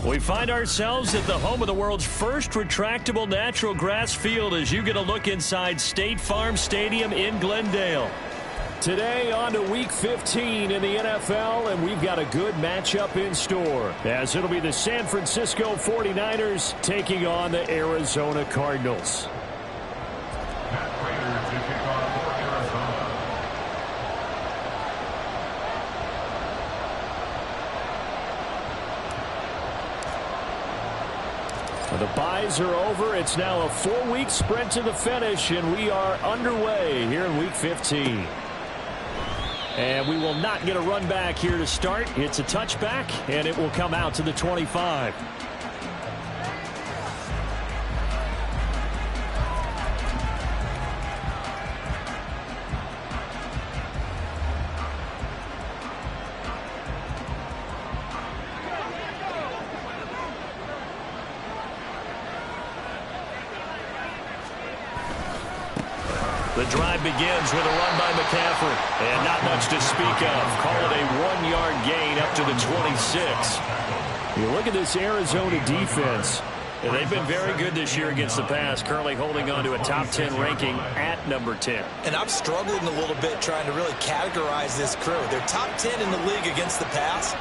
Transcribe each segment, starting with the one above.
We find ourselves at the home of the world's first retractable natural grass field as you get a look inside State Farm Stadium in Glendale. Today on to Week 15 in the NFL, and we've got a good matchup in store, as it'll be the San Francisco 49ers taking on the Arizona Cardinals. The byes are over. It's now a 4-week sprint to the finish, and we are underway here in Week 15. And we will not get a run back here to start. It's a touchback, and it will come out to the 25. The drive begins with a run by McCaffrey. And not much to speak of. Call it a 1-yard gain up to the 26. You look at this Arizona defense. They've been very good this year against the pass, currently holding on to a top 10 ranking at number 10. And I'm struggling a little bit trying to really categorize this crew. They're top 10 in the league against the pass,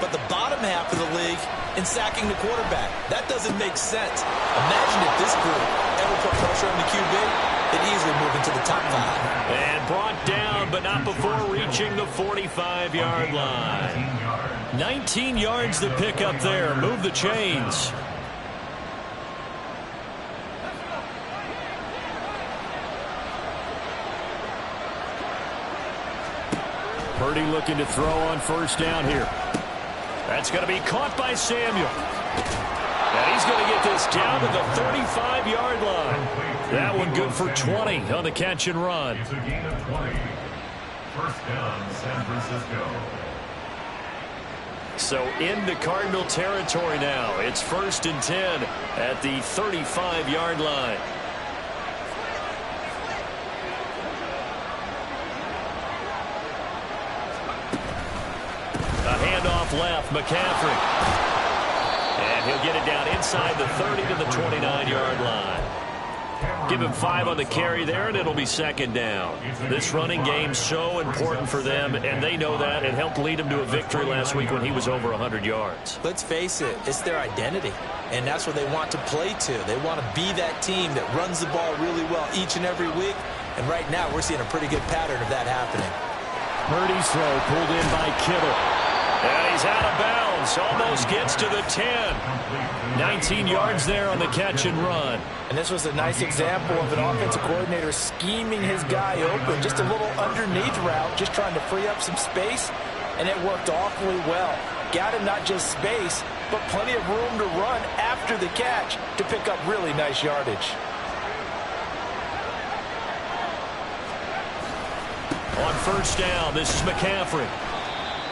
but the bottom half of the league in sacking the quarterback. That doesn't make sense. Imagine if this group ever put pressure on the QB. It easily move into the top 5. And brought down, but not before reaching the 45-yard line. 19 yards to pick up there. Move the chains. Purdy looking to throw on first down here. That's going to be caught by Samuel. And he's going to get this down to the 35-yard line. That one good for 20 on the catch and run. It's a gain of 20. First down, San Francisco. So into Cardinal territory now. It's 1st and 10 at the 35-yard line. A handoff left, McCaffrey. And he'll get it down inside the 30 to the 29-yard line. Give him 5 on the carry there, and it'll be 2nd down. This running game's so important for them, and they know that. It helped lead them to a victory last week when he was over 100 yards. Let's face it, it's their identity, and that's what they want to play to. They want to be that team that runs the ball really well each and every week, and right now we're seeing a pretty good pattern of that happening. Purdy's throw pulled in by Kittle. And he's out of bounds. Almost gets to the 10. 19 yards there on the catch and run. And this was a nice example of an offensive coordinator scheming his guy open. Just a little underneath route, just trying to free up some space. And it worked awfully well. Got him not just space, but plenty of room to run after the catch to pick up really nice yardage. On first down, this is McCaffrey.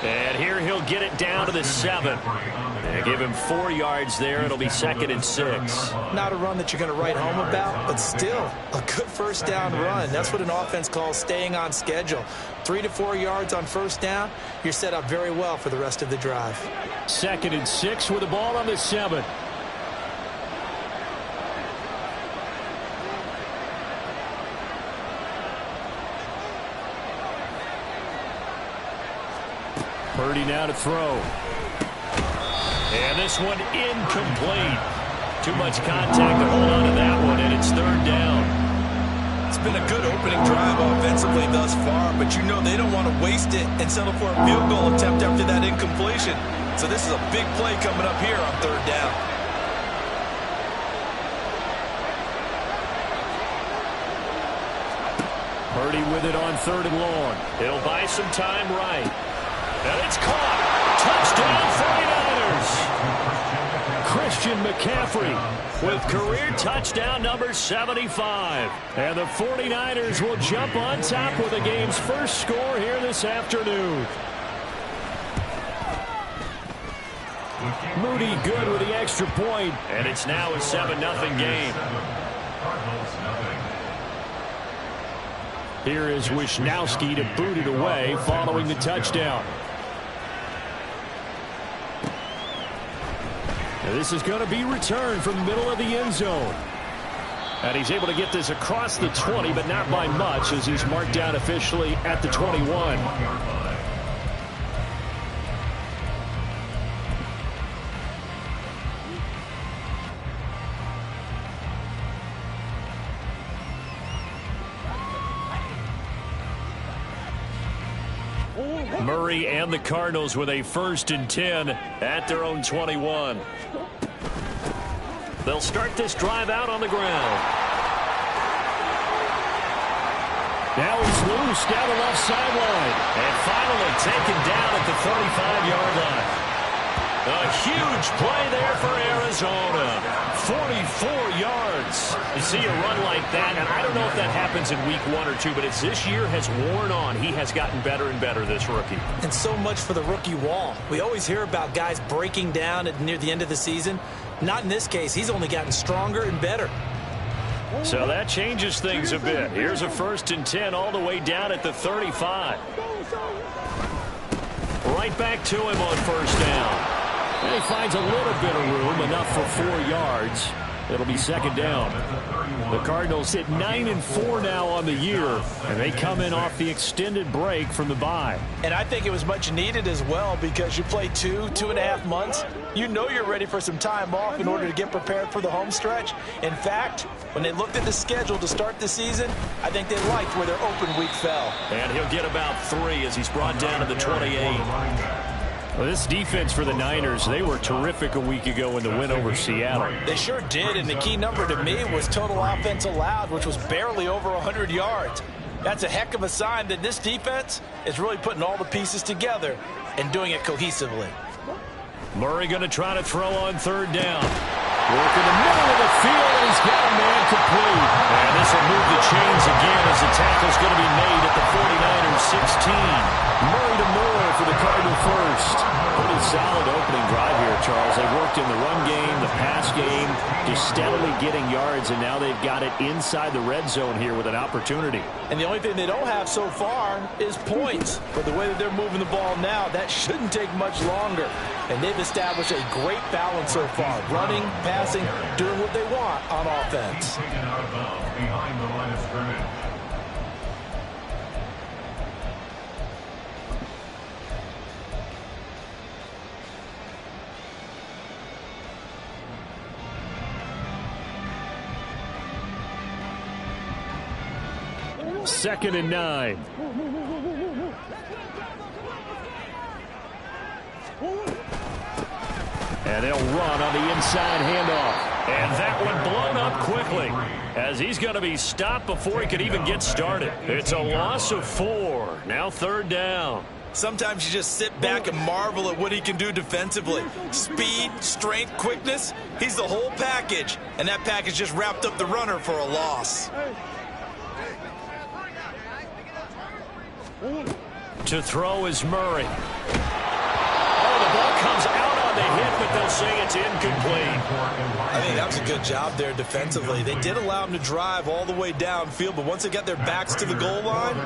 And here he'll get it down to the 7. And give him 4 yards there. It'll be 2nd and 6. Not a run that you're going to write home about, but still a good first down run. That's what an offense calls staying on schedule. 3 to 4 yards on first down. You're set up very well for the rest of the drive. 2nd and 6 with the ball on the 7. Purdy now to throw. And this one incomplete. Too much contact to hold on to that one, and it's 3rd down. It's been a good opening drive offensively thus far, but you know they don't want to waste it and settle for a field goal attempt after that incompletion. So this is a big play coming up here on 3rd down. Purdy with it on 3rd and long. It'll buy some time right. And it's caught. Touchdown 49ers. Christian McCaffrey with career touchdown number 75. And the 49ers will jump on top with the game's first score here this afternoon. Moody good with the extra point. And it's now a 7-0 game. Here is Wisnowski to boot it away following the touchdown. And this is going to be returned from the middle of the end zone. And he's able to get this across the 20, but not by much, as he's marked down officially at the 21. Murray and the Cardinals with a 1st and 10 at their own 21. They'll start this drive out on the ground. Now he's loose down the left sideline. And finally taken down at the 35-yard line. A huge play there for Arizona. 44 yards. You see a run like that, and I don't know if that happens in week 1 or 2, but as this year has worn on, he has gotten better and better, this rookie. And so much for the rookie wall. We always hear about guys breaking down near the end of the season. Not in this case. He's only gotten stronger and better. So that changes things a bit. Here's a 1st and 10 all the way down at the 35. Right back to him on 1st down. And he finds a little bit of room, enough for 4 yards. It'll be 2nd down. The Cardinals hit 9-4 now on the year, and they come in off the extended break from the bye. And I think it was much needed as well, because you play 2.5 months. You know you're ready for some time off in order to get prepared for the home stretch. In fact, when they looked at the schedule to start the season, I think they liked where their open week fell. And he'll get about 3 as he's brought down to the 28. Well, this defense for the Niners, they were terrific a week ago in the win over Seattle. They sure did, and the key number to me was total offense allowed, which was barely over 100 yards. That's a heck of a sign that this defense is really putting all the pieces together and doing it cohesively. Murray going to try to throw on 3rd down. Work in the middle of the field, and he's got a man complete. And this will move the chains again as the tackle's going to be made at the 49ers 16. Murray to Moore for the Cardinal 1st. Pretty solid opening drive here, Charles. They worked in the run game, the pass game, just steadily getting yards, and now they've got it inside the red zone here with an opportunity. And the only thing they don't have so far is points. But the way that they're moving the ball now, that shouldn't take much longer. And they've established a great balance so far. Running, passing, doing what they want on offense. Taken out of bounds behind the line of scrimmage. Second and 9. And they'll run on the inside handoff. And that one blown up quickly, as he's going to be stopped before he could even get started. It's a loss of 4. Now 3rd down. Sometimes you just sit back and marvel at what he can do defensively. Speed, strength, quickness. He's the whole package. And that package just wrapped up the runner for a loss. To throw is Murray. Oh, the ball comes out on the hit, but they'll say it's incomplete. I think that was a good job there defensively. They did allow him to drive all the way downfield, but once they got their backs to the goal line,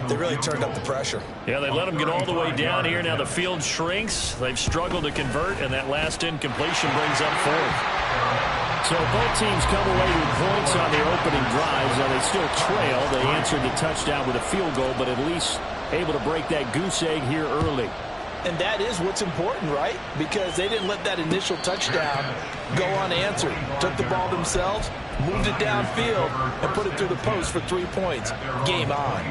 they really turned up the pressure. Yeah, they let him get all the way down here. Now the field shrinks. They've struggled to convert, and that last incompletion brings up 4th. So both teams come away with points on their opening drives. Now they still trail. They answered the touchdown with a field goal, but at least able to break that goose egg here early. And that is what's important, right? Because they didn't let that initial touchdown go unanswered. Took the ball themselves, moved it downfield, and put it through the post for 3 points. Game on.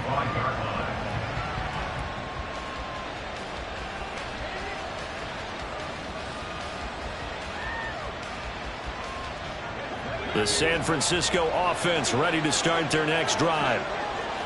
The San Francisco offense ready to start their next drive.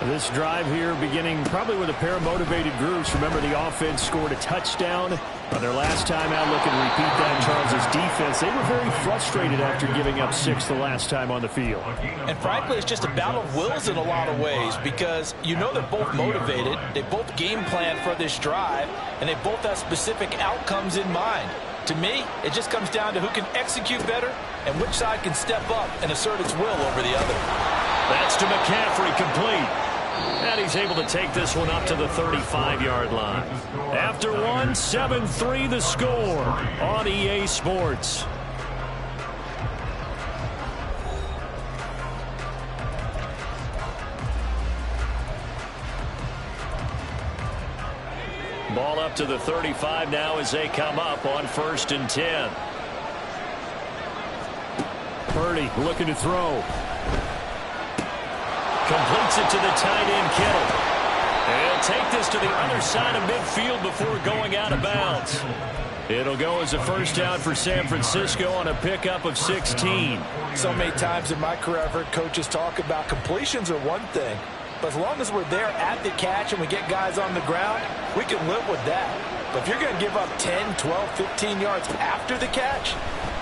This drive here beginning probably with a pair of motivated groups. Remember, the offense scored a touchdown on their last time out. Looking to repeat that. Charles's defense, they were very frustrated after giving up 6 the last time on the field. And frankly, it's just a battle of wills in a lot of ways, because you know they're both motivated. They both game plan for this drive, and they both have specific outcomes in mind. To me, it just comes down to who can execute better and which side can step up and assert its will over the other. That's to McCaffrey, complete. And he's able to take this one up to the 35-yard line. After one, 7-3 the score on EA Sports. Ball up to the 35 now as they come up on 1st and 10. Purdy looking to throw. Completes it to the tight end, Kittle. And he'll take this to the other side of midfield before going out of bounds. It'll go as a first down for San Francisco on a pickup of 16. So many times in my career, I've heard coaches talk about completions are one thing. But as long as we're there at the catch and we get guys on the ground, we can live with that. But if you're going to give up 10, 12, 15 yards after the catch,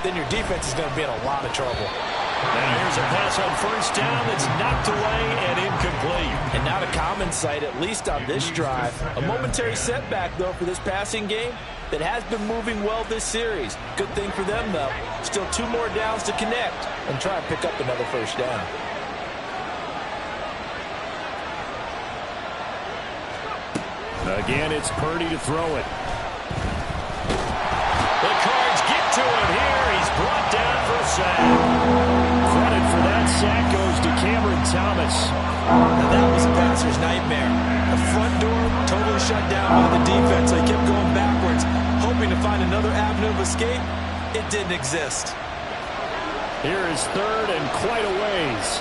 then your defense is going to be in a lot of trouble. Now here's a pass on first down that's knocked away and incomplete. And not a common sight, at least on this drive. A momentary setback, though, for this passing game that has been moving well this series. Good thing for them, though. Still 2 more downs to connect and try and pick up another first down. Again, it's Purdy to throw it. The Cards get to him here. He's brought down for a sack. Credit for that sack goes to Cameron Thomas. Now that was a passer's nightmare. The front door totally shut down by the defense. So he kept going backwards, hoping to find another avenue of escape. It didn't exist. Here is 3rd and quite a ways.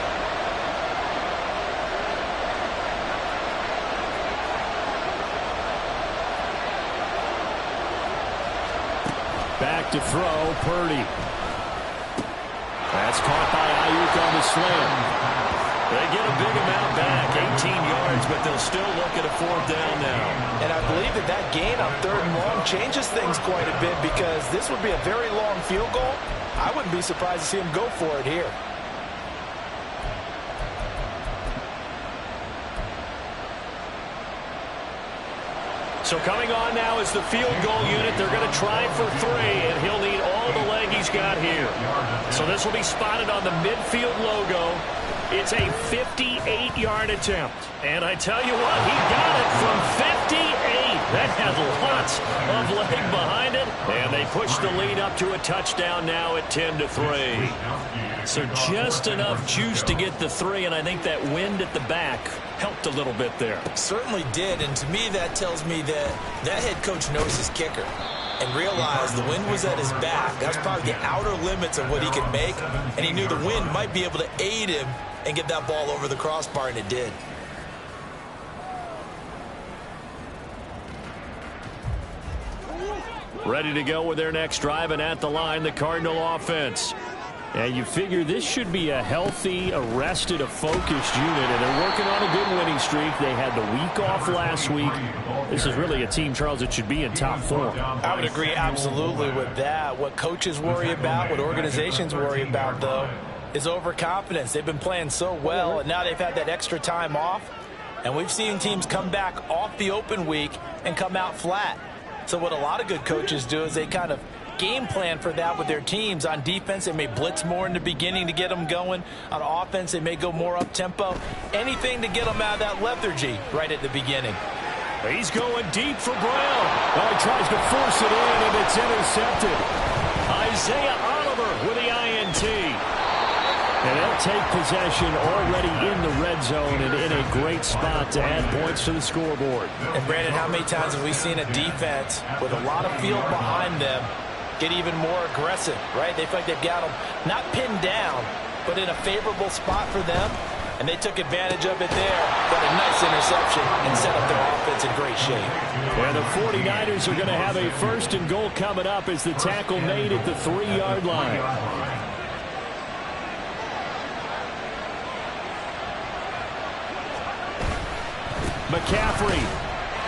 Back to throw, Purdy. That's caught by Ayuk on the slam. They get a big amount back, 18 yards, but they'll still look at a 4th down now. And I believe that gain on 3rd and long changes things quite a bit because this would be a very long field goal. I wouldn't be surprised to see him go for it here. So coming on now is the field goal unit. They're going to try for 3, and he'll need all the leg he's got here. So this will be spotted on the midfield logo. It's a 58-yard attempt. And I tell you what, he got it from 58. That had lots of leg behind it. And they push the lead up to a touchdown now at 10-3. So just enough juice to get the 3, and I think that wind at the back helped a little bit there. Certainly did, and to me that tells me that that head coach knows his kicker and realized the wind was at his back. That's probably the outer limits of what he could make, and he knew the wind might be able to aid him and get that ball over the crossbar, and it did. Ready to go with their next drive, and at the line, the Cardinal offense. And you figure this should be a healthy, arrested, a focused unit, and they're working on a good winning streak. They had the week off last week. This is really a team, Charles, that should be in top form. I would agree absolutely with that. What coaches worry about, what organizations worry about, though, is overconfidence. They've been playing so well, and now they've had that extra time off. And we've seen teams come back off the open week and come out flat. So what a lot of good coaches do is they kind of game plan for that with their teams. On defense, they may blitz more in the beginning to get them going. On offense, they may go more up-tempo. Anything to get them out of that lethargy right at the beginning. He's going deep for Brown. Oh, he tries to force it in, and it's intercepted. Isaiah Oliver with the INT. And they'll take possession already in the red zone and in a great spot to add points to the scoreboard. And, Brandon, how many times have we seen a defense with a lot of field behind them get even more aggressive, right? They feel like they've got them not pinned down, but in a favorable spot for them, and they took advantage of it there. Got a nice interception and set up their offense in great shape. And the 49ers are going to have a 1st and goal coming up as the tackle made at the 3-yard line. McCaffrey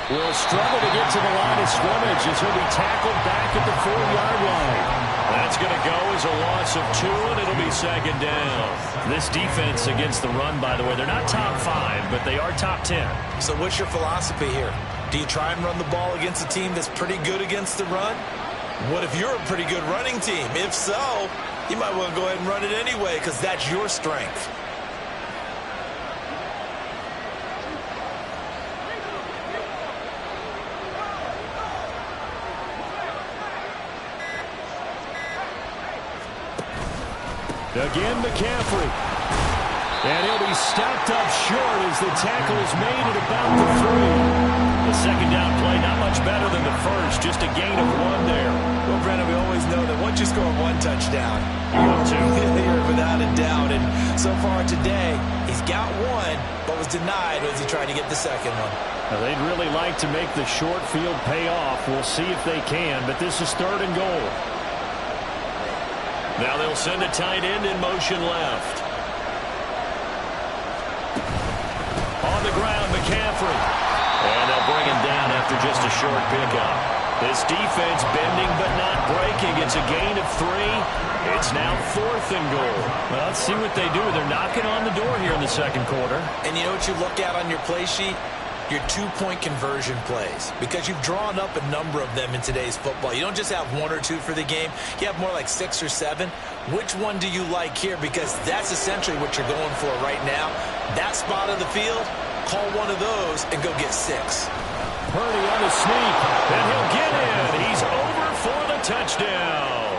will struggle to get to the line of scrimmage as he'll be tackled back at the 4-yard line. That's going to go as a loss of 2, and it'll be 2nd down. This defense against the run, by the way, they're not top 5, but they are top 10. So what's your philosophy here? Do you try and run the ball against a team that's pretty good against the run? What if you're a pretty good running team? If so, you might want to go ahead and run it anyway because that's your strength. Again, McCaffrey. And he'll be stopped up short as the tackle is made at about the 3. The second down play, not much better than the first, just a gain of 1 there. Well, Brennan, we always know that once you score 1 touchdown, you go 2. You're without a doubt. And so far today, he's got 1, but was denied as he tried to get the second one. Now, they'd really like to make the short field pay off. We'll see if they can, but this is 3rd and goal. Now they'll send a tight end in motion left. On the ground, McCaffrey. And they'll bring him down after just a short pickup. This defense bending but not breaking. It's a gain of 3. It's now 4th and goal. Well, let's see what they do. They're knocking on the door here in the second quarter. And you know what you look at on your play sheet? Your 2-point conversion plays, because you've drawn up a number of them in today's football. You don't just have 1 or 2 for the game. You have more like 6 or 7. Which one do you like here? Because that's essentially what you're going for right now. That spot of the field, call one of those and go get 6. Purdy on the sneak, and he'll get in. He's over for the touchdown.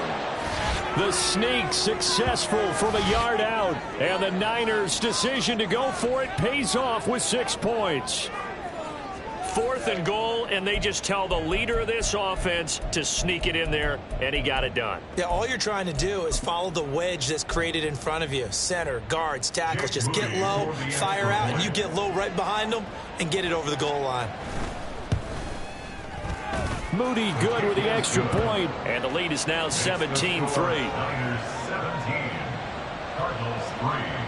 The sneak successful from a yard out, and the Niners' decision to go for it pays off with 6 points. 4th and goal, and they just tell the leader of this offense to sneak it in there, and he got it done. Yeah, all you're trying to do is follow the wedge that's created in front of you. Center, guards, tackles. Just get low, fire out, and you get low right behind them and get it over the goal line. Moody good with the extra point, and the lead is now 17-3. Niners 17, Cardinals 3.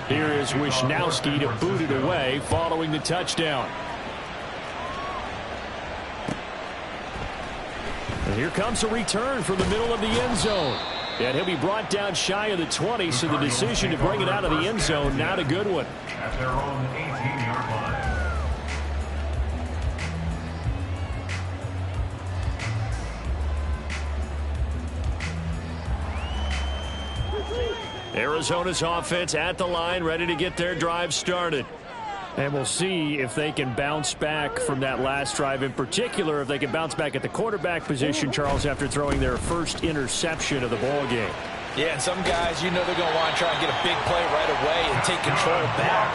Here is Wishnowski to boot it away following the touchdown. And here comes a return from the middle of the end zone. And he'll be brought down shy of the 20, so the decision to bring it out of the end zone, not a good one. At their own 18-yard line. Arizona's offense at the line, ready to get their drive started. And we'll see if they can bounce back from that last drive, in particular if they can bounce back at the quarterback position, Charles, after throwing their first interception of the ball game. Yeah, and some guys, you know they're going to want to try and get a big play right away and take control back.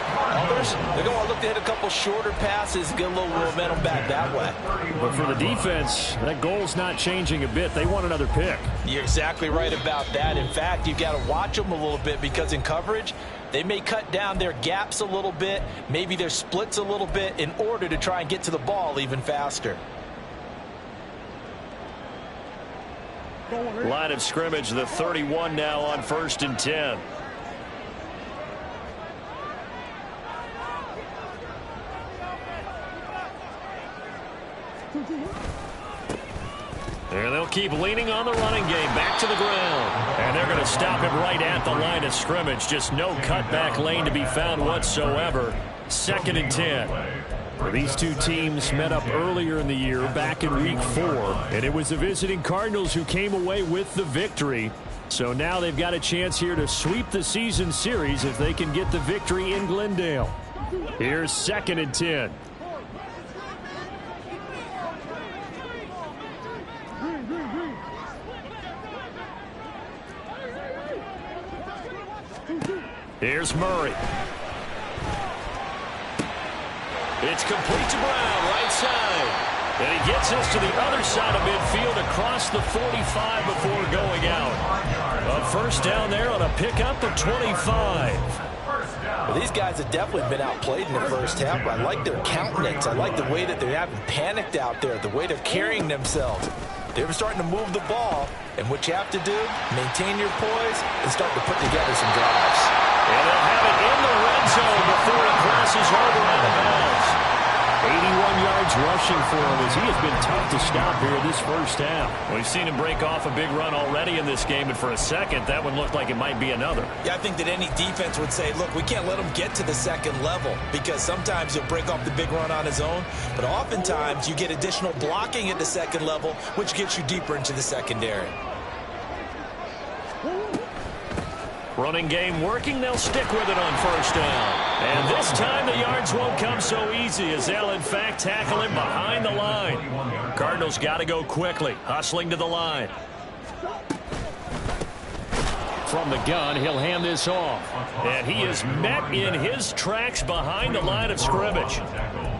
Others, they're going to look to hit a couple shorter passes, get a little momentum back that way. But for the defense, that goal's not changing a bit. They want another pick. You're exactly right about that. In fact, you've got to watch them a little bit, because in coverage, they may cut down their gaps a little bit, maybe their splits a little bit, in order to try and get to the ball even faster. Line of scrimmage, the 31 now on 1st and 10. And they'll keep leaning on the running game, back to the ground. And they're going to stop him right at the line of scrimmage. Just no cutback lane to be found whatsoever. 2nd and 10. These two teams met up earlier in the year, back in Week 4, and it was the visiting Cardinals who came away with the victory. So now they've got a chance here to sweep the season series if they can get the victory in Glendale. Here's 2nd and 10. Here's Murray. It's complete to Brown, right side. And he gets us to the other side of midfield across the 45 before going out. A first down there on a pickup of 25. Well, these guys have definitely been outplayed in the first half, but I like their countenance. I like the way that they're having panicked out there, the way they're carrying themselves. They're starting to move the ball, and what you have to do, maintain your poise and start to put together some drives. And they'll have it in the red zone before he crosses over out of bounds. 81 yards rushing for him as he has been tough to stop here this first half. We've seen him break off a big run already in this game, and for a second, that one looked like it might be another. Yeah, I think that any defense would say, look, we can't let him get to the second level, because sometimes he'll break off the big run on his own, but oftentimes you get additional blocking at the second level, which gets you deeper into the secondary. Running game working. They'll stick with it on first down. And this time the yards won't come so easy, as they'll in fact tackle him behind the line. Cardinals got to go quickly, hustling to the line. from the gun. He'll hand this off. And he is met in his tracks behind the line of scrimmage.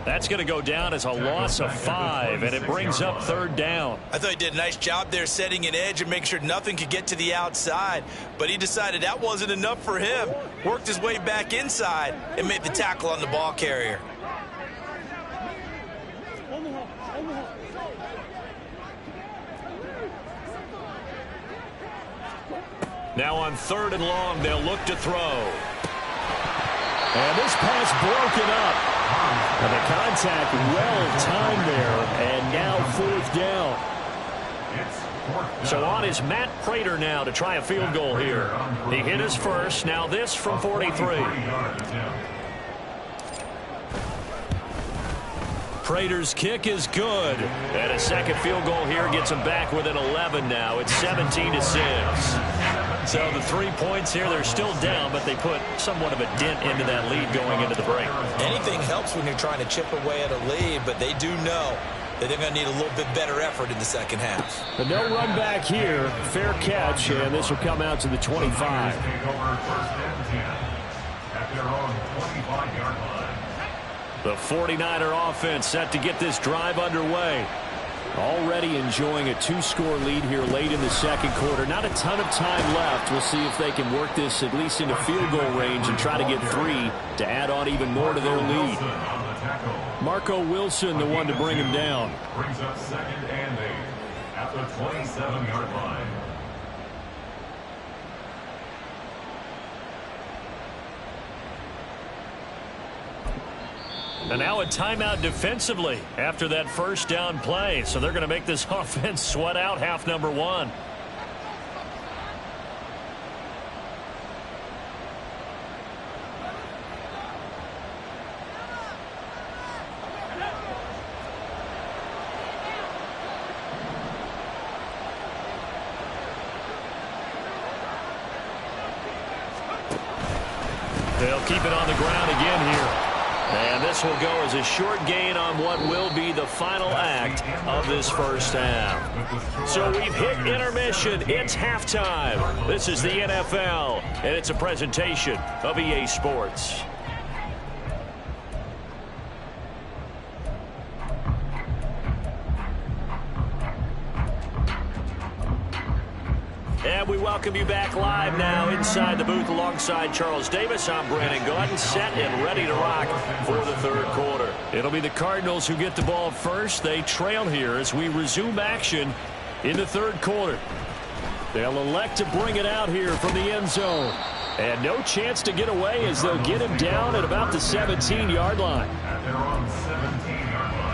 That's going to go down as a loss of 5, and it brings up 3rd down. I thought he did a nice job there setting an edge and making sure nothing could get to the outside. But he decided that wasn't enough for him. Worked his way back inside and made the tackle on the ball carrier. Now on 3rd and long, they'll look to throw. And this pass broken up. And the contact well-timed there, and now 4th down. So on is Matt Prater now to try a field goal here. He hit his first, now this from 43. Prater's kick is good. And a second field goal here gets him back within 11 now. It's 17-6. So the 3 points here, they're still down, but they put somewhat of a dent into that lead going into the break. Anything helps when you're trying to chip away at a lead, but they do know that they're going to need a little bit better effort in the second half. But no run back here. Fair catch, and this will come out to the 25. The 49er offense set to get this drive underway. Already enjoying a 2-score lead here late in the second quarter. Not a ton of time left. We'll see if they can work this at least into field goal range and try to get 3 to add on even more to their lead. Marco Wilson, the one to bring him down. Brings up 2nd and 8 at the 27-yard line. And now a timeout defensively after that first down play. So they're going to make this offense sweat out half number 1. They'll keep it on the ground again here. And this will go as a short gain on what will be the final act of this first half. So we've hit intermission. It's halftime. This is the NFL, and it's a presentation of EA Sports. And we welcome you back live now inside the booth alongside Charles Davis. I'm Brandon Gaudin, set and ready to rock for the third quarter. It'll be the Cardinals who get the ball first. They trail here as we resume action in the third quarter. They'll elect to bring it out here from the end zone. And no chance to get away as they'll get him down at about the 17-yard line. At their own 17-yard line.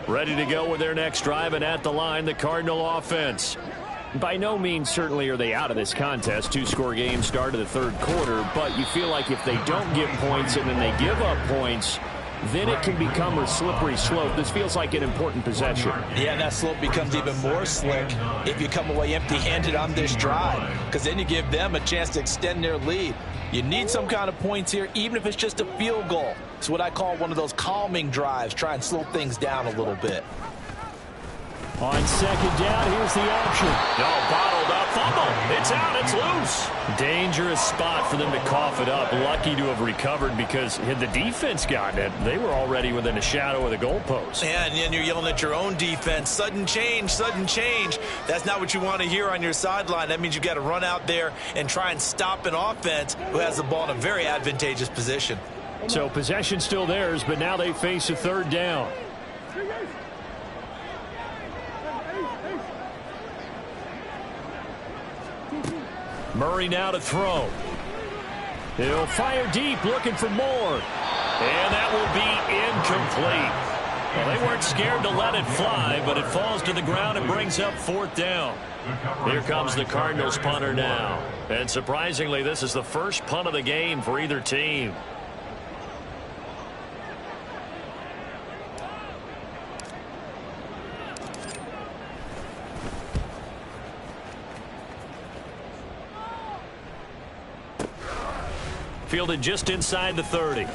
Ready to go with their next drive, and at the line, the Cardinal offense. By no means certainly are they out of this contest. 2-score game start of the third quarter, but you feel like if they don't get points and then they give up points, then it can become a slippery slope. This feels like an important possession. Yeah, and that slope becomes even more slick if you come away empty-handed on this drive, because then you give them a chance to extend their lead. You need some kind of points here, even if it's just a field goal. It's what I call one of those calming drives. Try and slow things down a little bit. On second down, here's the option. No, bottled up, fumble. It's out, it's loose. Dangerous spot for them to cough it up. Lucky to have recovered, because had the defense gotten it, they were already within a shadow of the goalpost. Yeah, and then you're yelling at your own defense. Sudden change, sudden change. That's not what you want to hear on your sideline. That means you've got to run out there and try and stop an offense who has the ball in a very advantageous position. So possession still theirs, but now they face a third down. Murray now to throw. He'll fire deep, looking for more. And that will be incomplete. Well, they weren't scared to let it fly, but it falls to the ground and brings up fourth down. Here comes the Cardinals punter now. And surprisingly, this is the first punt of the game for either team. Fielded just inside the 30.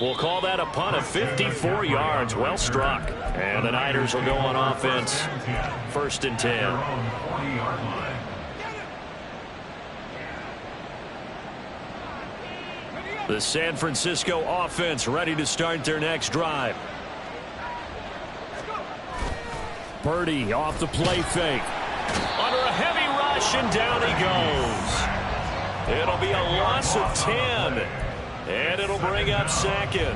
We'll call that a punt of 54 yards. Well struck. And the Niners will go on offense. 1st and 10. The San Francisco offense ready to start their next drive. Purdy off the play fake. Under a heavy rush, and down he goes. It'll be a loss of 10. And it'll bring up 2nd.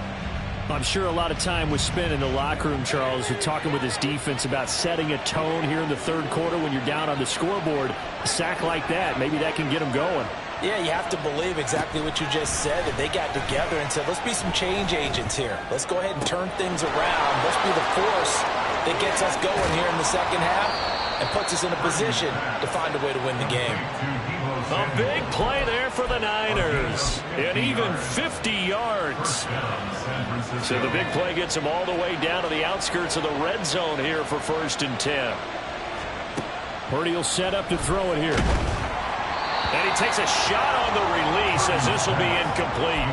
I'm sure a lot of time was spent in the locker room, Charles, with talking with his defense about setting a tone here in the 3rd quarter when you're down on the scoreboard. A sack like that, maybe that can get them going. Yeah, you have to believe exactly what you just said, that they got together and said, let's be some change agents here. Let's go ahead and turn things around. Let's be the force that gets us going here in the 2nd half and puts us in a position to find a way to win the game. A big play there for the Niners. And even 50 yards. So the big play gets them all the way down to the outskirts of the red zone here for 1st and 10. Purdy will set up to throw it here. And he takes a shot on the release as this will be incomplete.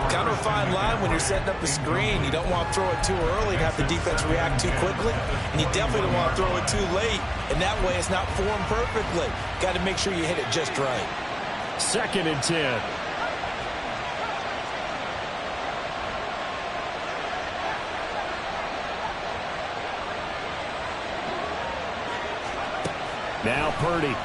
Kind of a fine line when you're setting up a screen. You don't want to throw it too early to have the defense react too quickly. And you definitely don't want to throw it too late. And that way it's not formed perfectly. Got to make sure you hit it just right. 2nd and 10. Now Purdy.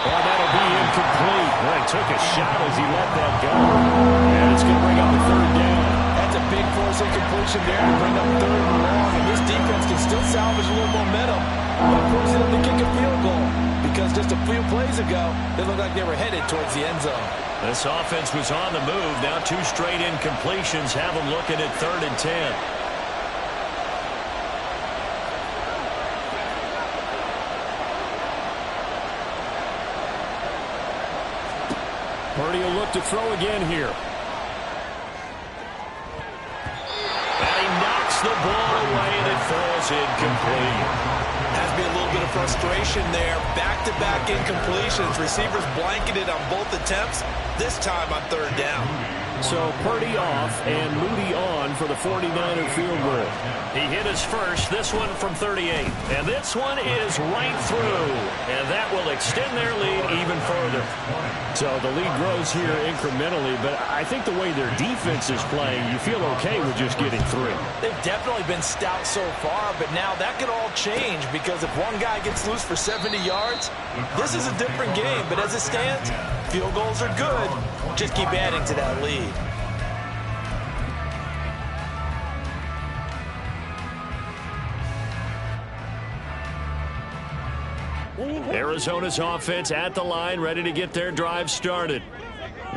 Oh, that'll be incomplete. Well, he took a shot as he let that go. And it's going to bring up a 3rd down. That's a big force incompletion there to bring up 3rd and long. And this defense can still salvage a little momentum by forcing them to kick a field goal. Because just a few plays ago, they looked like they were headed towards the end zone. This offense was on the move. Now 2 straight incompletions have them looking at 3rd and 10. Purdy will look to throw again here. And he knocks the ball away, and it falls incomplete. Has to be a little bit of frustration there. Back-to-back incompletions. Receivers blanketed on both attempts, this time on 3rd down. So Purdy off and Moody on for the 49er field goal. He hit his first, this one from 38. And this one is right through. And that will extend their lead even further. So the lead grows here incrementally, but I think the way their defense is playing, you feel okay with just getting through. They've definitely been stout so far, but now that could all change because if one guy gets loose for 70 yards, this is a different game. But as it stands, field goals are good. Just keep adding to that lead. Arizona's offense at the line, ready to get their drive started.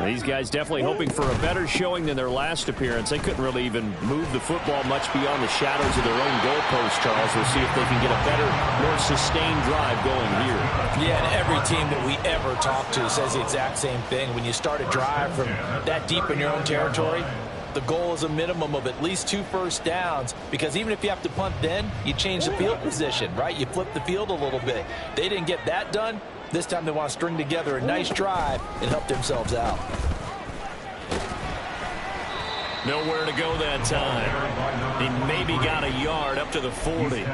These guys definitely hoping for a better showing than their last appearance. They couldn't really even move the football much beyond the shadows of their own goalpost, Charles. We'll see if they can get a better, more sustained drive going here. Yeah, and every team that we ever talk to says the exact same thing. When you start a drive from that deep in your own territory, the goal is a minimum of at least 2 first downs, because even if you have to punt then, you change the field position, right? You flip the field a little bit. They didn't get that done. This time they want to string together a nice drive and help themselves out. Nowhere to go that time. He maybe got a yard up to the 40.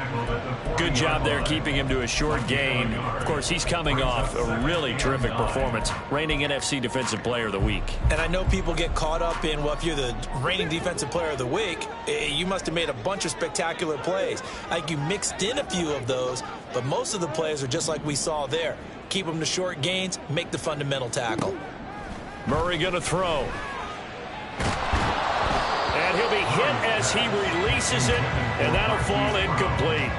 Good job there keeping him to a short gain. Of course, he's coming off a really terrific performance. Reigning NFC Defensive Player of the Week. And I know people get caught up in, well, if you're the reigning Defensive Player of the Week, you must have made a bunch of spectacular plays. Like you mixed in a few of those, but most of the plays are just like we saw there. Keep them to short gains, make the fundamental tackle. Murray going to throw. And he'll be hit as he releases it, and that'll fall incomplete.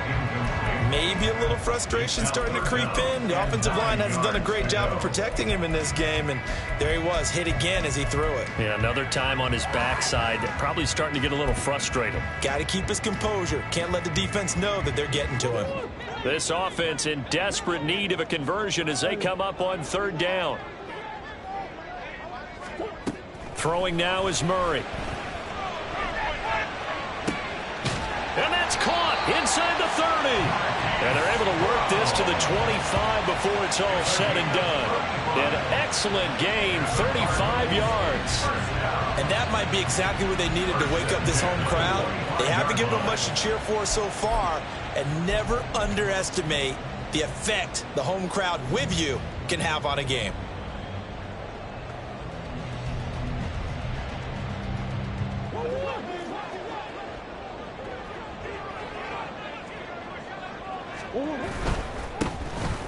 Maybe a little frustration starting to creep in. The offensive line hasn't done a great job of protecting him in this game, and there he was, hit again as he threw it. Yeah, another time on his backside, probably starting to get a little frustrated. Got to keep his composure. Can't let the defense know that they're getting to him. This offense in desperate need of a conversion as they come up on 3rd down. Throwing now is Murray. And that's caught inside the 30. 20. And they're able to work this to the 25 before it's all said and done. An excellent game, 35 yards. And that might be exactly what they needed to wake up this home crowd. They haven't given them much to cheer for so far, and never underestimate the effect the home crowd with you can have on a game.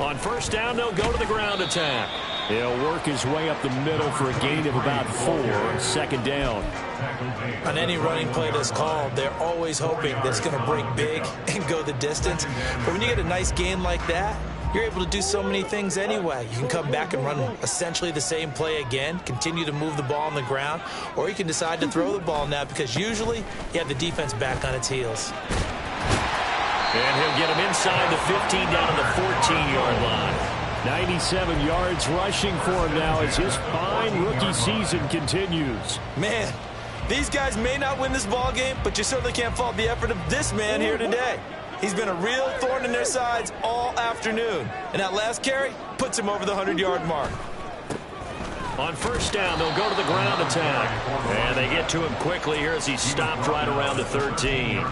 On first down, they'll go to the ground attack. He'll work his way up the middle for a gain of about 4. Second down. On any running play that's called, they're always hoping that it's going to break big and go the distance. But when you get a nice gain like that, you're able to do so many things anyway. You can come back and run essentially the same play again, continue to move the ball on the ground, or you can decide to throw the ball now because usually you have the defense back on its heels. And he'll get him inside the 15 down to the 14-yard line. 97 yards rushing for him now as his fine rookie season continues. Man, these guys may not win this ball game, but you certainly can't fault the effort of this man here today. He's been a real thorn in their sides all afternoon. And that last carry puts him over the 100-yard mark. On first down, they'll go to the ground attack. And they get to him quickly here as he's stopped right around the 13.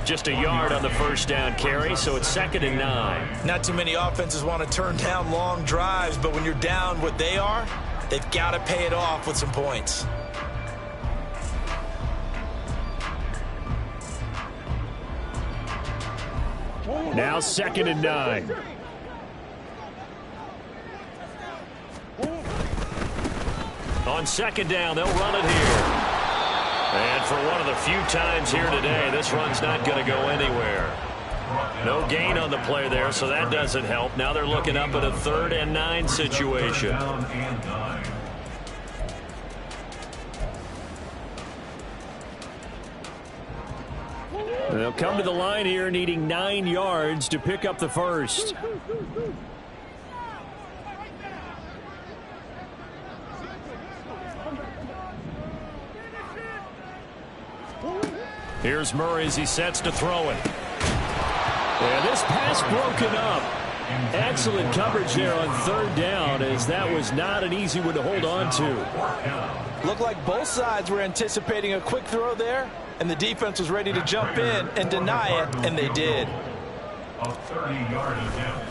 Just a yard on the first down carry, so it's 2nd and 9. Not too many offenses want to turn down long drives, but when you're down what they are, they've got to pay it off with some points. Now 2nd and 9. On second down, they'll run it here. And for one of the few times here today, this run's not going to go anywhere. No gain on the play there, so that doesn't help. Now they're looking up at a 3rd and 9 situation. They'll come to the line here needing 9 yards to pick up the first. Here's Murray as he sets to throw it. And this pass broken up. Excellent coverage there on 3rd down, as that was not an easy one to hold on to. Looked like both sides were anticipating a quick throw there, and the defense was ready to jump in and deny it, and they did. A 30-yard attempt.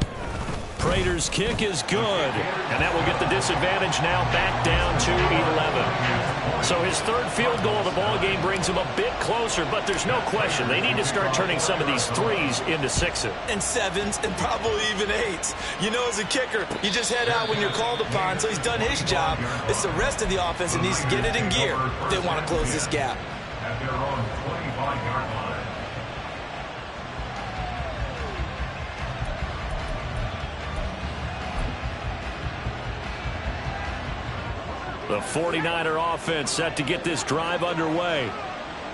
Prater's kick is good, and that will get the disadvantage now back down to 11. So his 3rd field goal of the ball game brings him a bit closer, but there's no question they need to start turning some of these 3s into 6s. And 7s and probably even 8s. You know, as a kicker, you just head out when you're called upon, so he's done his job. It's the rest of the offense that needs to get it in gear if they want to close this gap. At their own 25-yard line. The 49er offense set to get this drive underway.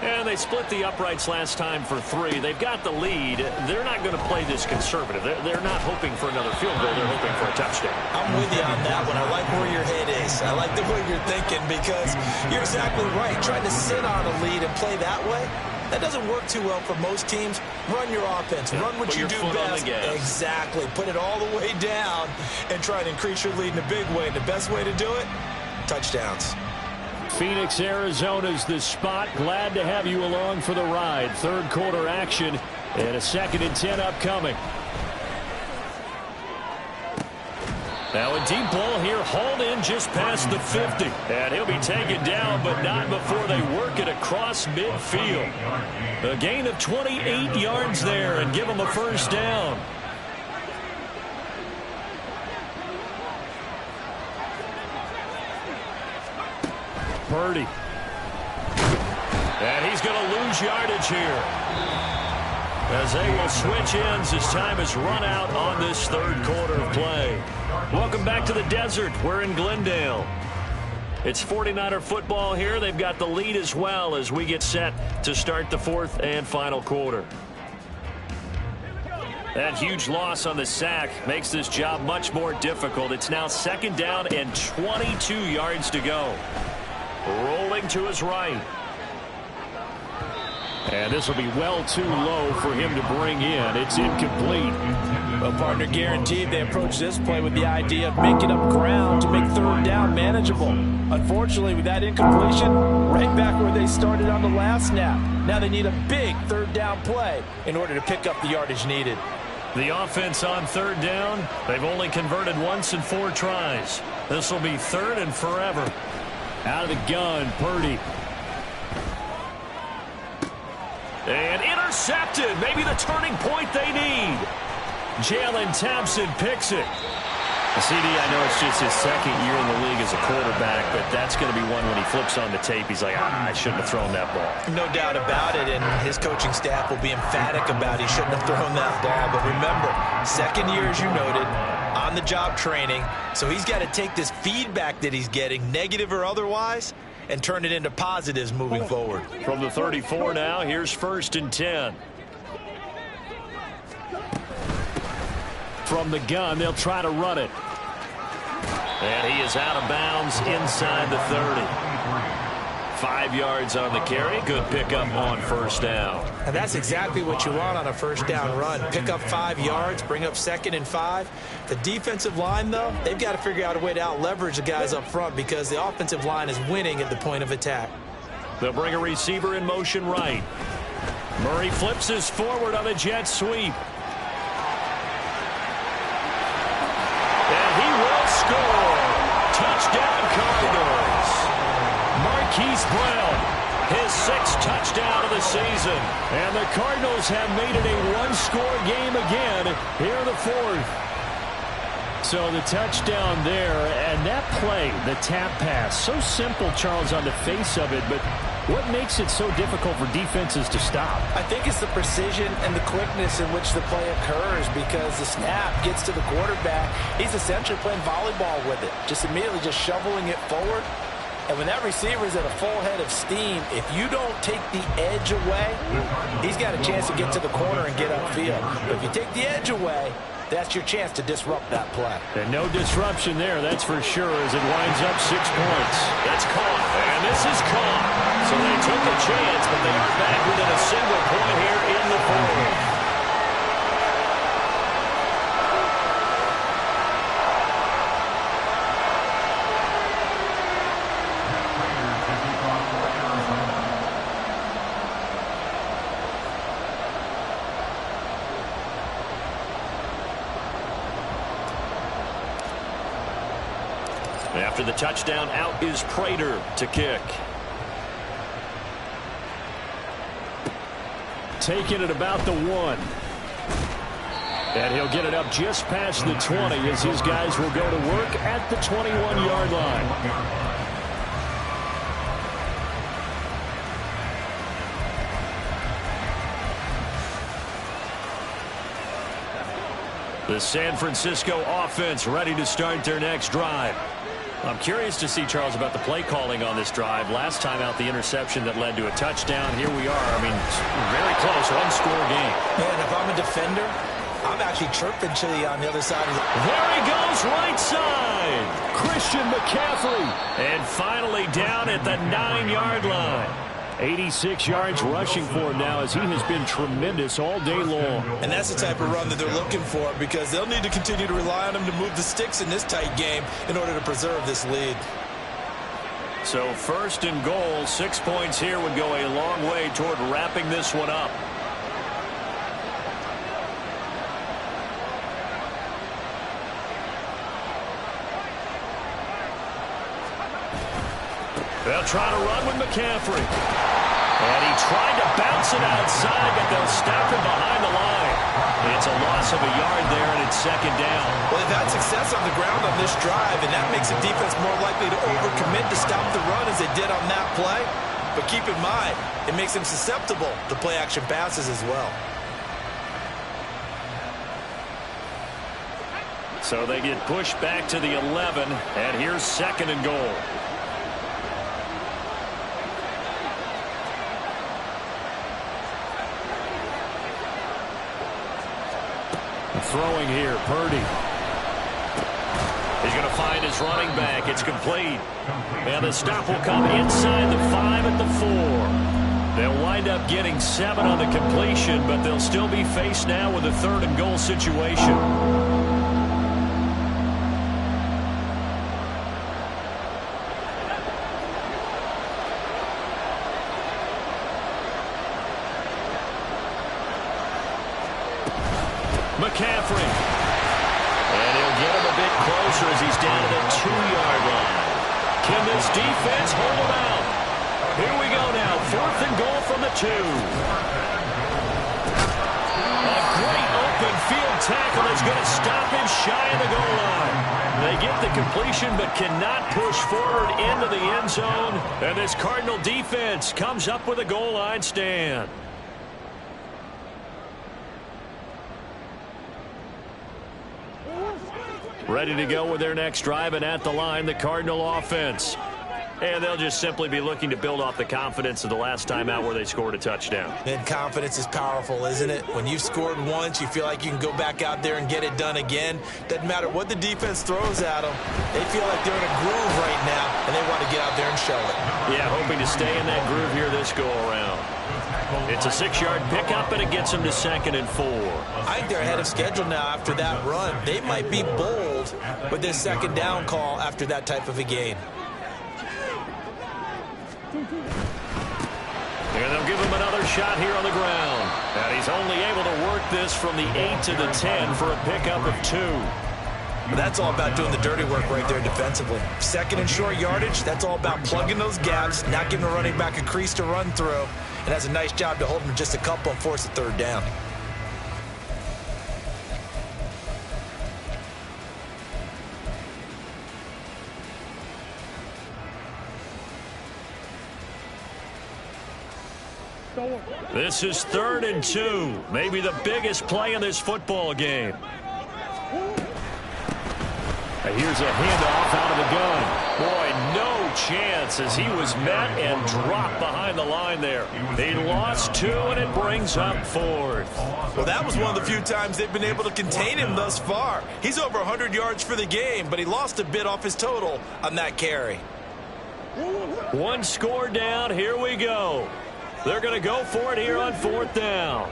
And they split the uprights last time for 3. They've got the lead. They're not going to play this conservative. They're not hoping for another field goal. They're hoping for a touchdown. I'm with you on that one. I like where your head is. I like the way you're thinking because you're exactly right. Trying to sit on a lead and play that way, that doesn't work too well for most teams. Run your offense. Run what you do best. Exactly. Put it all the way down and try to increase your lead in a big way. And the best way to do it, touchdowns. Phoenix, Arizona's the spot. Glad to have you along for the ride. 3rd quarter action and a 2nd and 10 upcoming. Now a deep ball here, hauled in just past the 50. And he'll be taken down, but not before they work it across midfield. A gain of 28 yards there and give him a first down. Purdy. And he's going to lose yardage here, as they will switch ends as time has run out on this 3rd quarter of play. Welcome back to the desert. We're in Glendale. It's 49er football here. They've got the lead as well as we get set to start the 4th and final quarter. That huge loss on the sack makes this job much more difficult. It's now 2nd down and 22 yards to go. Rolling to his right. And this will be well too low for him to bring in. It's incomplete. Well, partner, guaranteed they approach this play with the idea of making up ground to make third down manageable. Unfortunately, with that incompletion, right back where they started on the last snap. Now they need a big third down play in order to pick up the yardage needed. The offense on third down, they've only converted once in 4 tries. This will be third and forever. Out of the gun, Purdy. And intercepted. Maybe the turning point they need. Jalen Thompson picks it. CD, I know it's just his second year in the league as a quarterback, but that's going to be one when he flips on the tape. He's like, I shouldn't have thrown that ball. No doubt about it, and his coaching staff will be emphatic about he shouldn't have thrown that ball. But remember, second year, as you noted, on-the-job training, so he's got to take this feedback that he's getting, negative or otherwise, and turn it into positives moving forward. From the 34 now, here's 1st and 10. From the gun, they'll try to run it. And he is out of bounds inside the 30. 5 yards on the carry. Good pickup on 1st down. And that's exactly what you want on a 1st down run. Pick up 5 yards, bring up 2nd and 5. The defensive line, though, they've got to figure out a way to out-leverage the guys up front because the offensive line is winning at the point of attack. They'll bring a receiver in motion right. Murray flips his forward on a jet sweep. And he will score. Touchdown Cardinals. Marquise Brown, his 6th touchdown of the season. And the Cardinals have made it a 1-score game again here in the 4th. So the touchdown there, and that play, the tap pass, so simple, Charles, on the face of it, but what makes it so difficult for defenses to stop? I think it's the precision and the quickness in which the play occurs because the snap gets to the quarterback. He's essentially playing volleyball with it, just immediately just shoveling it forward. And when that receiver is at a full head of steam, if you don't take the edge away, he's got a chance to get to the corner and get upfield. But if you take the edge away, that's your chance to disrupt that play. And no disruption there, that's for sure, as it winds up 6 points. That's caught, and this is caught. So they took a chance, but they are back within a single point here in the 4th. After the touchdown, out is Prater to kick. Taking it about the 1. And he'll get it up just past the 20 as his guys will go to work at the 21-yard line. The San Francisco offense ready to start their next drive. I'm curious to see, Charles, about the play calling on this drive. Last time out, the interception that led to a touchdown. Here we are. I mean, very close, 1-score game. Man, if I'm a defender, I'm actually chirping Chili on the other side of the... There he goes, right side. Christian McCaffrey. And finally down at the 9-yard line. 86 yards rushing for him now as he has been tremendous all day long. And that's the type of run that they're looking for because they'll need to continue to rely on him to move the sticks in this tight game in order to preserve this lead. So 1st and goal, 6 points here would go a long way toward wrapping this one up. They'll try to run with McCaffrey. And he tried to bounce it outside, but they'll stop him behind the line. It's a loss of a yard there, and it's 2nd down. Well, they've had success on the ground on this drive, and that makes the defense more likely to overcommit to stop the run as they did on that play. But keep in mind, it makes them susceptible to play-action passes as well. So they get pushed back to the 11, and here's 2nd and goal. Throwing here, Purdy. He's going to find his running back. It's complete. And the stop will come inside the 5 at the 4. They'll wind up getting 7 on the completion, but they'll still be faced now with a 3rd and goal situation. McCaffrey. And he'll get him a bit closer as he's down to the 2-yard line. Can this defense hold him out? Here we go now. 4th and goal from the 2. A great open field tackle that's going to stop him shy of the goal line. They get the completion but cannot push forward into the end zone. And this Cardinal defense comes up with a goal line stand. Ready to go with their next drive, and at the line, the Cardinal offense. And they'll just simply be looking to build off the confidence of the last time out where they scored a touchdown. And confidence is powerful, isn't it? When you've scored once, you feel like you can go back out there and get it done again. Doesn't matter what the defense throws at them. They feel like they're in a groove right now, and they want to get out there and show it. Yeah, hoping to stay in that groove here this go-around. It's a 6-yard pickup, and it gets them to 2nd and 4. I think they're ahead of schedule now after that run. They might be bold with this 2nd down call after that type of a game. And they'll give him another shot here on the ground. And he's only able to work this from the 8 to the 10 for a pickup of 2. That's all about doing the dirty work right there defensively. 2nd and short yardage, that's all about plugging those gaps, not giving the running back a crease to run through. And that's a nice job to hold him just a couple and force a 3rd down. This is 3rd and 2. Maybe the biggest play in this football game. And here's a handoff out of the gun. Boy, no chance as he was met and dropped behind the line there. They lost 2, and it brings up 4th. Well, that was one of the few times they've been able to contain him thus far. He's over 100 yards for the game, but he lost a bit off his total on that carry. 1 score down. Here we go. They're going to go for it here on 4th down.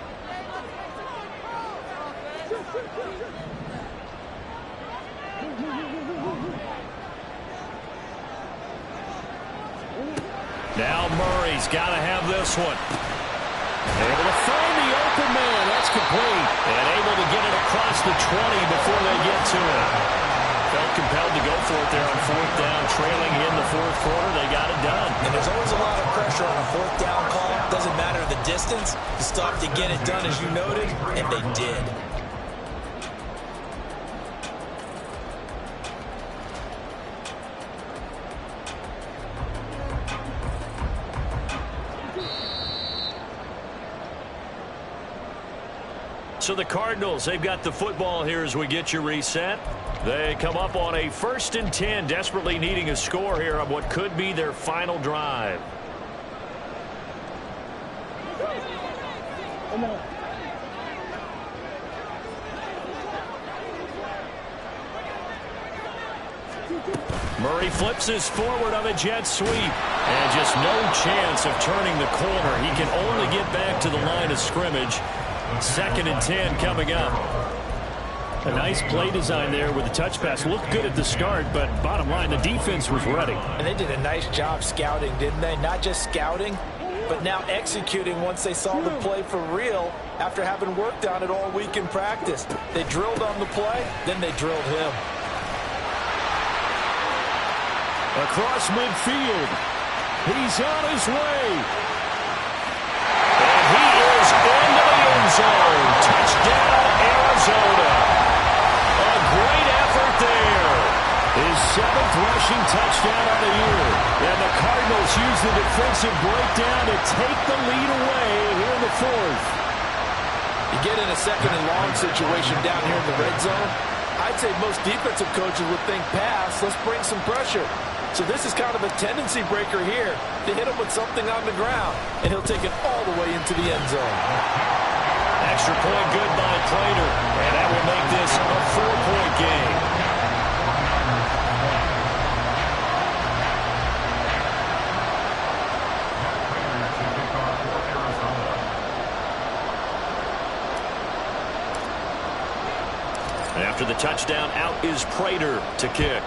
Now Murray's got to have this one. Able to find the open man. That's complete. And able to get it across the 20 before they get to it. Felt compelled to go for it there on 4th down. Trailing in the 4th quarter. They got it done. And there's always a lot of pressure on a 4th down call. Doesn't matter the distance. You stop to get it done, as you noted, and they did. So the Cardinals, they've got the football here as we get you reset. They come up on a 1st and 10, desperately needing a score here on what could be their final drive. Murray flips his forward on a jet sweep. And just no chance of turning the corner. He can only get back to the line of scrimmage. 2nd and 10 coming up. A nice play design there with the touch pass. Looked good at the start, but bottom line, the defense was ready. And they did a nice job scouting, didn't they? Not just scouting, but now executing once they saw the play for real after having worked on it all week in practice. They drilled on the play, then they drilled him. Across midfield. He's on his way. And he is into the end zone. Touchdown, Arizona. A great effort there. His 7th rushing touchdown of the year. And the Cardinals use the defensive breakdown to take the lead away here in the 4th. You get in a 2nd and long situation down here in the red zone, I'd say most defensive coaches would think pass, let's bring some pressure. So this is kind of a tendency breaker here to hit him with something on the ground, and he'll take it all the way into the end zone. Extra point good by Prater, and that will make this a 4-point game. After the touchdown, out is Prater to kick.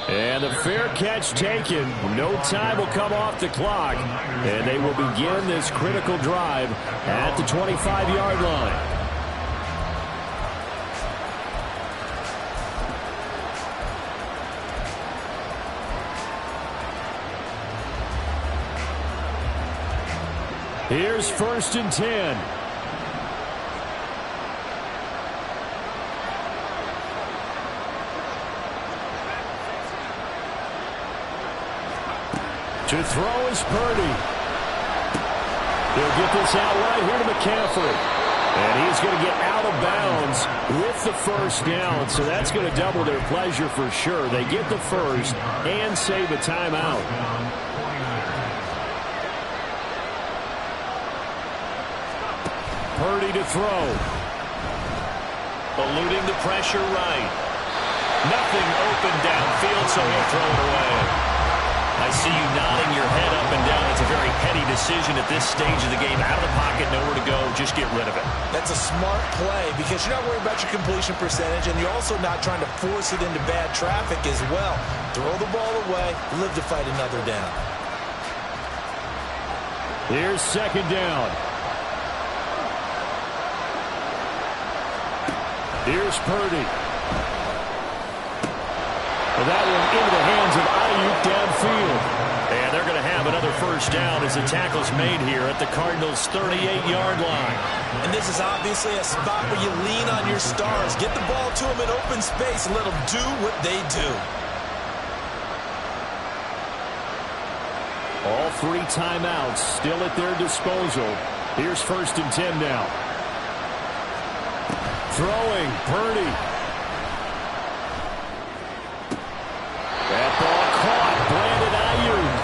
And the fair catch taken. No time will come off the clock. And they will begin this critical drive at the 25-yard line. Here's 1st and 10. To throw is Purdy. He'll get this out right here to McCaffrey. And he's going to get out of bounds with the first down. So that's going to double their pleasure for sure. They get the first and save a timeout. Purdy to throw. Eluding the pressure right. Nothing open downfield, so he'll throw it away. I see you nodding your head up and down. It's a very heady decision at this stage of the game. Out of the pocket, nowhere to go. Just get rid of it. That's a smart play because you're not worried about your completion percentage, and you're also not trying to force it into bad traffic as well. Throw the ball away, live to fight another down. Here's 2nd down. Here's Purdy. Well, that one into the hands of Ayuk downfield. And they're going to have another first down as the tackle's made here at the Cardinals' 38-yard line. And this is obviously a spot where you lean on your stars. Get the ball to them in open space and let them do what they do. All 3 timeouts still at their disposal. Here's 1st and 10 now. Throwing, Purdy. That ball caught, Brandon Ayuk.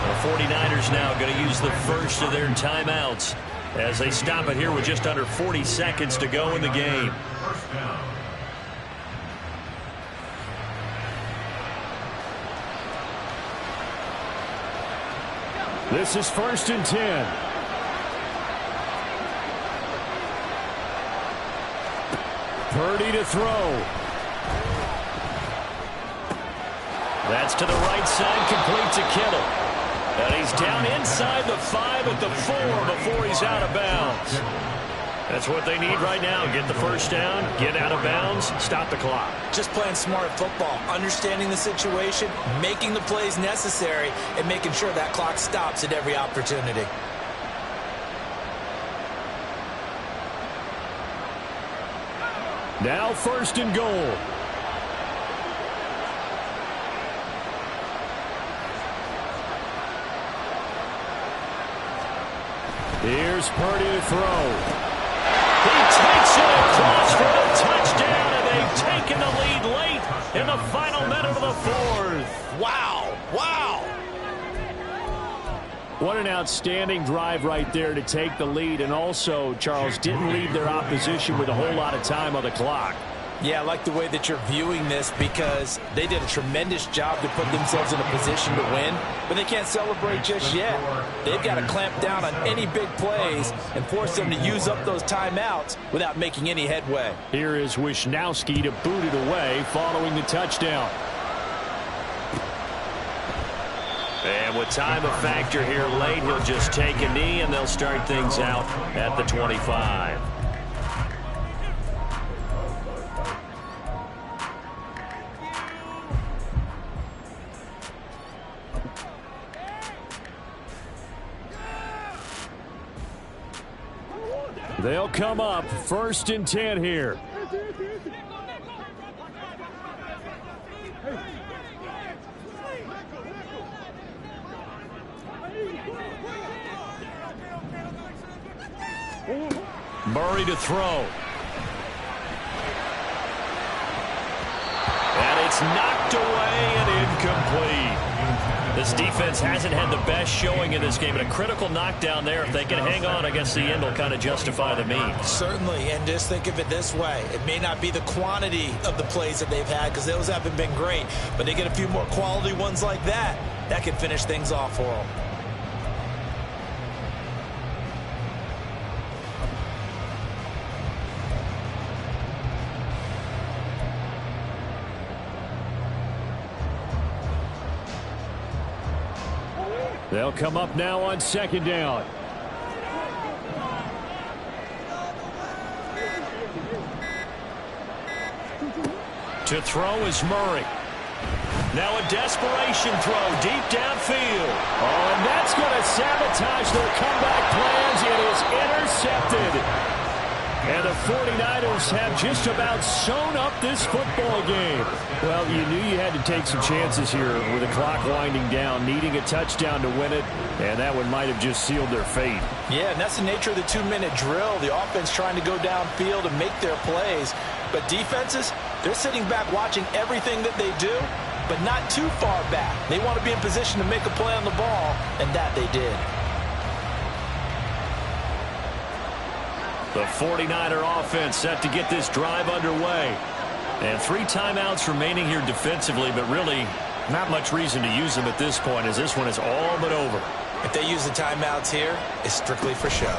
The 49ers now going to use the first of their timeouts as they stop it here with just under 40 seconds to go in the game. This is 1st and 10. Purdy to throw. That's to the right side, complete to Kittle. And he's down inside the 5 at the 4 before he's out of bounds. That's what they need right now. Get the first down, get out of bounds, stop the clock. Just playing smart football, understanding the situation, making the plays necessary, and making sure that clock stops at every opportunity. Now 1st and goal. Here's Purdy to throw. He takes it across for the touchdown, and they've taken the lead late in the final minute of the 4th. Wow, wow. What an outstanding drive right there to take the lead, and also, Charles, didn't leave their opposition with a whole lot of time on the clock. Yeah, I like the way that you're viewing this because they did a tremendous job to put themselves in a position to win, but they can't celebrate just yet. They've got to clamp down on any big plays and force them to use up those timeouts without making any headway. Here is Wisnowski to boot it away following the touchdown. And with time a factor here late, he'll just take a knee and they'll start things out at the 25. They'll come up 1st and 10 here. Murray to throw. And it's knocked away and incomplete. This defense hasn't had the best showing in this game, and a critical knockdown there. If they can hang on, I guess the end will kind of justify the means. Certainly, and just think of it this way. It may not be the quantity of the plays that they've had because those haven't been great, but they get a few more quality ones like that. That can finish things off for them. They'll come up now on 2nd down. To throw is Murray. Now a desperation throw deep downfield. Oh, and that's going to sabotage their comeback plans. It is intercepted. And the 49ers have just about sewn up this football game. Well, you knew you had to take some chances here with the clock winding down, needing a touchdown to win it, and that one might have just sealed their fate. Yeah, and that's the nature of the 2-minute drill. The offense trying to go downfield and make their plays. But defenses, they're sitting back watching everything that they do, but not too far back. They want to be in position to make a play on the ball, and that they did. The 49er offense set to get this drive underway. And 3 timeouts remaining here defensively, but really not much reason to use them at this point, as this one is all but over. If they use the timeouts here, it's strictly for show. We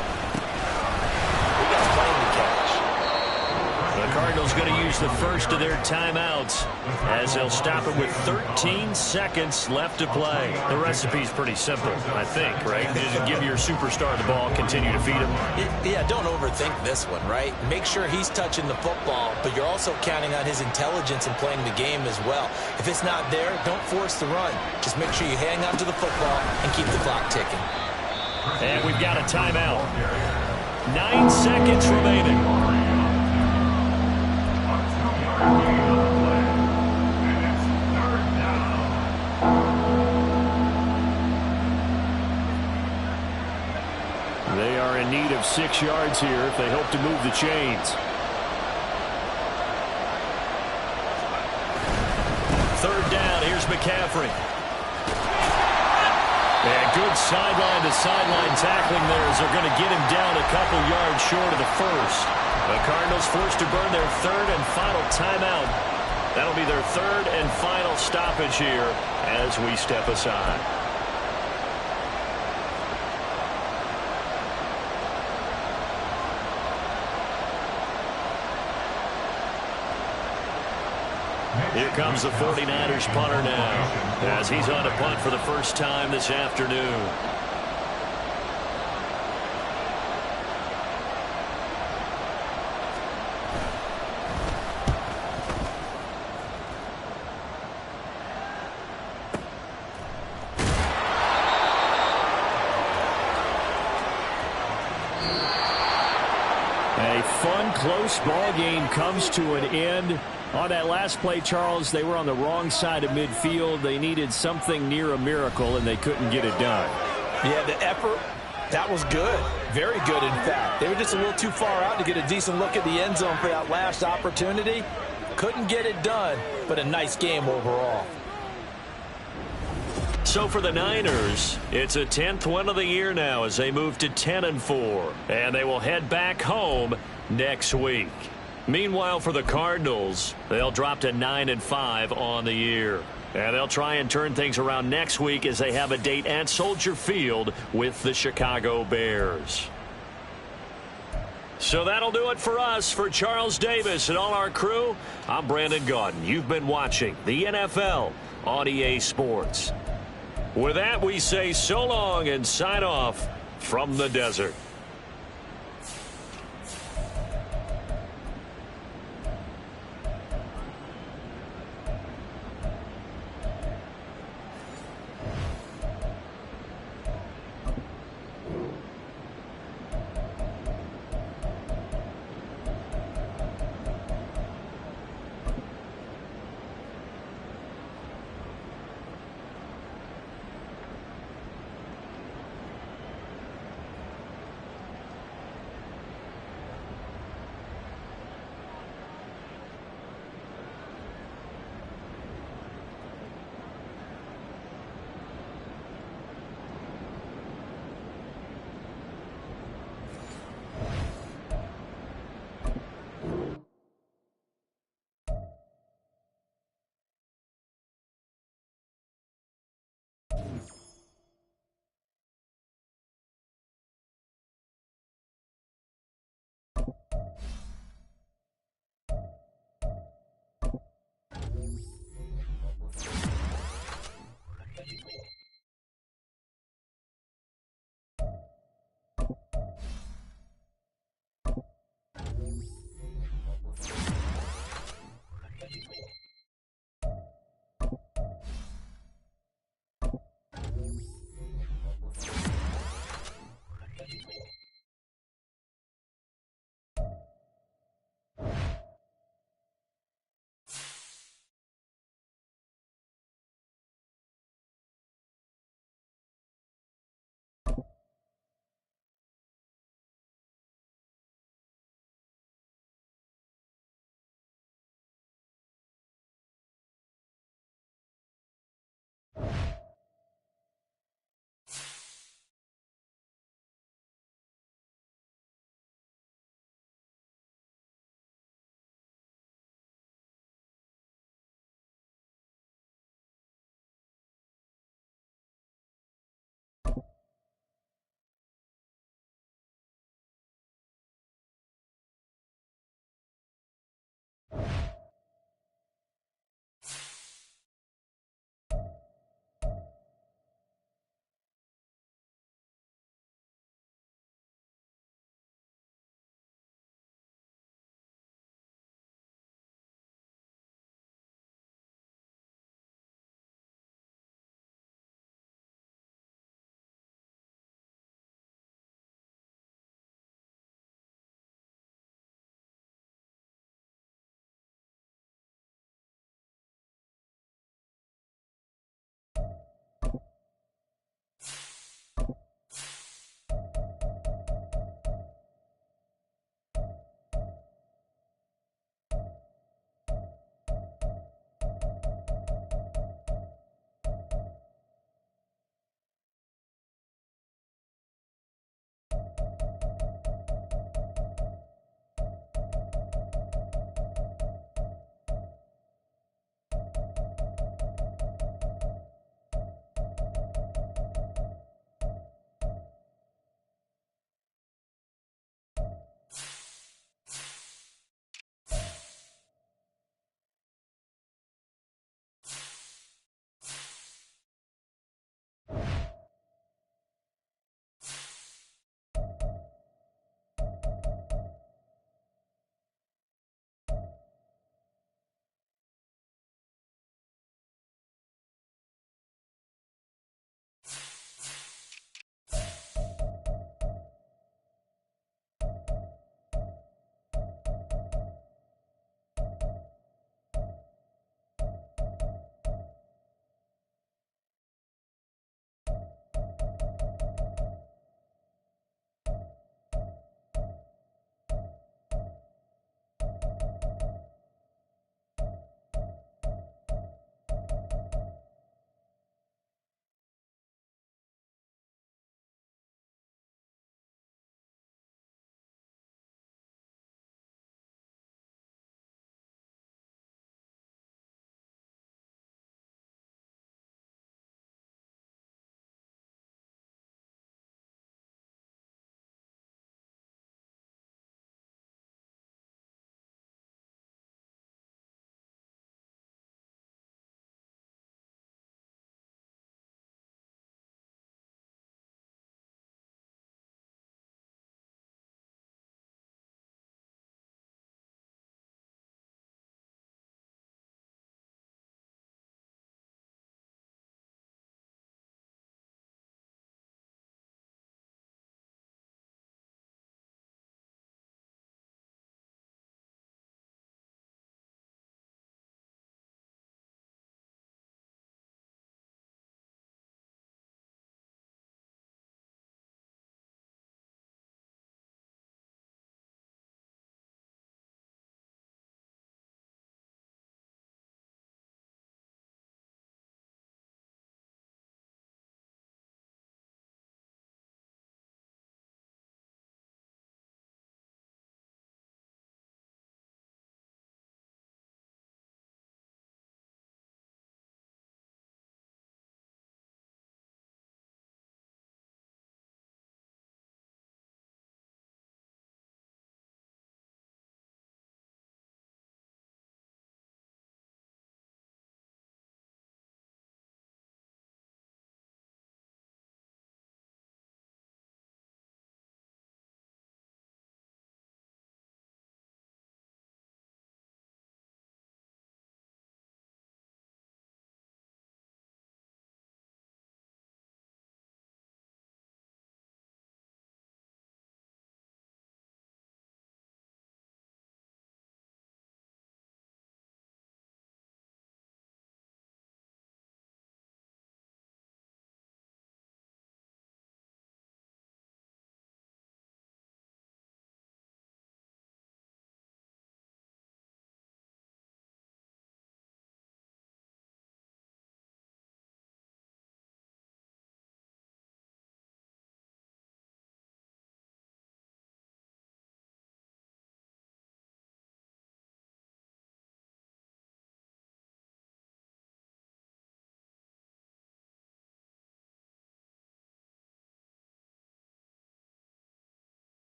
got plenty to catch. The Cardinals going to use the first of their timeouts as they'll stop it with 13 seconds left to play. The recipe's pretty simple, I think, right? Just give your superstar the ball, continue to feed him. Yeah, don't overthink this one, right? Make sure he's touching the football, but you're also counting on his intelligence in playing the game as well. If it's not there, don't force the run. Just make sure you hang on to the football and keep the clock ticking. And we've got a timeout. 9 seconds remaining. They are in need of 6 yards here if they hope to move the chains. 3rd down, here's McCaffrey. And good sideline-to-sideline tackling there as they're going to get him down a couple yards short of the first. The Cardinals forced to burn their 3rd and final timeout. That'll be their 3rd and final stoppage here as we step aside. Here comes the 49ers punter now as he's on a punt for the first time this afternoon. A fun, close ball game comes to an end. On that last play, Charles, they were on the wrong side of midfield. They needed something near a miracle, and they couldn't get it done. Yeah, the effort, that was good. Very good, in fact. They were just a little too far out to get a decent look at the end zone for that last opportunity. Couldn't get it done, but a nice game overall. So for the Niners, it's a 10th win of the year now as they move to 10-4. And they will head back home next week. Meanwhile, for the Cardinals, they'll drop to 9-5 on the year. And they'll try and turn things around next week as they have a date at Soldier Field with the Chicago Bears. So that'll do it for us. For Charles Davis and all our crew, I'm Brandon Gaudin. You've been watching the NFL on EA Sports. With that, we say so long and sign off from the desert.